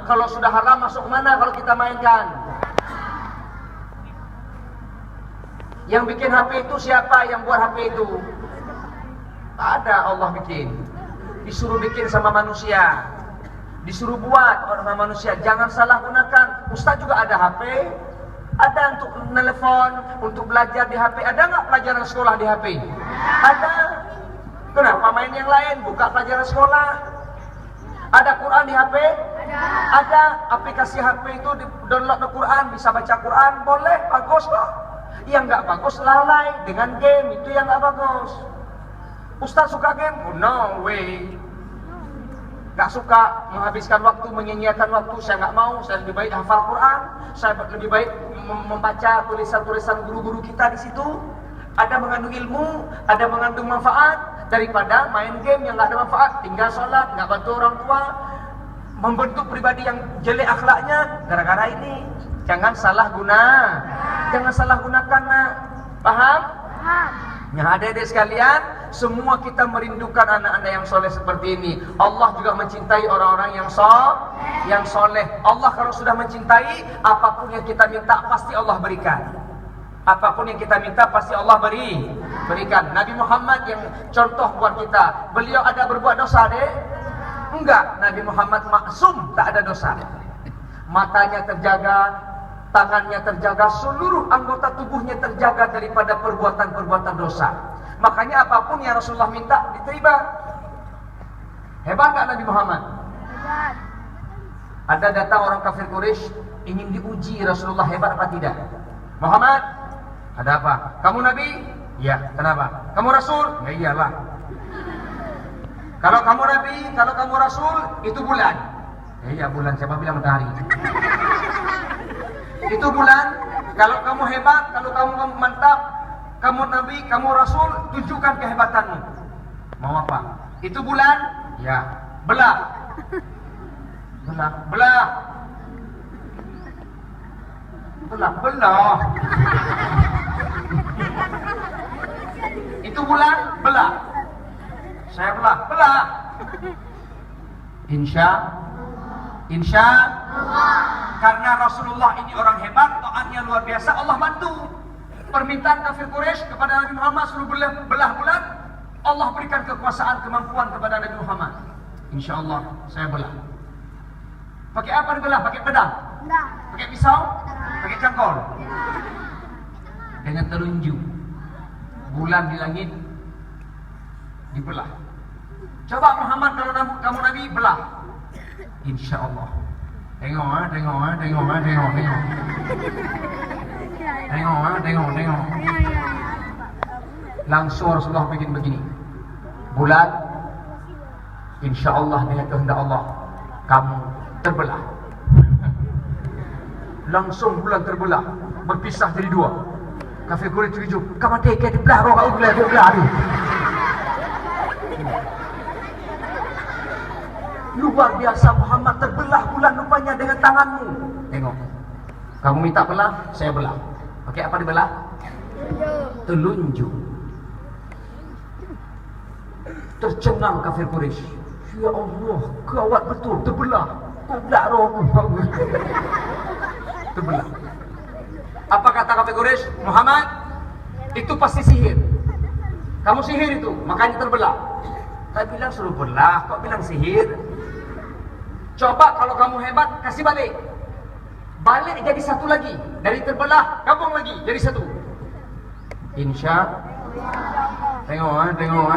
Kalau sudah haram masuk mana kalau kita mainkan? Yang bikin HP itu siapa? Yang buat HP itu? Tak ada, Allah bikin. Disuruh bikin sama manusia. Disuruh buat sama manusia. Jangan salah gunakan. Ustaz juga ada HP. Ada untuk nelpon, untuk belajar di HP. Ada nggak pelajaran sekolah di HP? Ada. Kenapa main yang lain? Buka pelajaran sekolah. Ada Quran di HP? Ada. Aplikasi HP itu di download Quran, bisa baca Quran, boleh, bagus kok. Yang nggak bagus lalai dengan game, itu yang nggak bagus. Ustaz suka game? Oh, no way. Nggak suka menghabiskan waktu, menyia-nyiakan waktu. Saya nggak mau. Saya lebih baik hafal Quran. Saya lebih baik membaca tulisan-tulisan guru-guru kita di situ. Ada mengandung ilmu, ada mengandung manfaat daripada main game yang nggak ada manfaat. Tinggal sholat, nggak bantu orang tua, membentuk pribadi yang jelek akhlaknya gara-gara ini. Jangan salah guna, jangan salah gunakan. Paham? Nah, adik-adik sekalian, semua kita merindukan anak-anak yang soleh seperti ini. Allah juga mencintai orang-orang yang soleh. Allah kalau sudah mencintai, apapun yang kita minta pasti Allah berikan. Apapun yang kita minta pasti Allah berikan. Nabi Muhammad yang contoh buat kita. Beliau ada berbuat dosa, dek? Enggak. Nabi Muhammad maksum, tak ada dosa. Matanya terjaga, tangannya terjaga, seluruh anggota tubuhnya terjaga daripada perbuatan-perbuatan dosa. Makanya apapun yang Rasulullah minta diterima. Hebat tak Nabi Muhammad? Hebat. Ada datang orang kafir Quraisy ingin diuji Rasulullah hebat apa tidak. Muhammad, ada apa? Kamu Nabi? Ya, kenapa? Kamu Rasul? Ya iyalah. Kalau kamu Nabi, kalau kamu Rasul, itu bulan. Ya iya bulan, siapa bilang matahari? Itu bulan. Kalau kamu hebat, kalau kamu mantap, kamu Nabi, kamu Rasul, tunjukkan kehebatanmu. Mau apa? Itu bulan? Ya. Belah. Belah. Itu bulan? Belah. Saya belah. Insya Allah. Karena Rasulullah ini orang hebat, taatnya luar biasa, Allah bantu. Permintaan kafir Quraisy kepada Nabi Muhammad suruh belah bulan, Allah berikan kekuasaan, kemampuan kepada Nabi Muhammad. Insya Allah saya belah. Pakai apa dibelah? Pakai pedang? Pakai pisau? Pakai cangkol? Dengan telunjuk. Bulan di langit dibelah. Coba Muhammad kalau kamu Nabi belah. Insya Allah. Tengok. Langsung Rasulullah bikin begini. Bulan, insya Allah dengan kehendak Allah, kamu terbelah. Langsung bulan terbelah, berpisah jadi dua. Kafir Quraisy terkejut. Kamu teke di belah roh kau belah. Luar biasa, Muhammad terbelah bulan rupanya dengan tanganmu. Tengok. Kamu minta belah, saya belah. Pakai apa dibelah? Telunjuk. Tercengang kafir Quraisy. Ya Allah, gawat betul, terbelah. Kau belah rohku. Terbelah. Apa kata kafir Quraisy? Muhammad, itu pasti sihir. Kamu sihir itu, makanya terbelah. Saya bilang suruh belah, kok bilang sihir? Coba kalau kamu hebat, kasih balik. Balik jadi satu lagi. Dari terbelah, gabung lagi jadi satu. Insya Allah. Tengok.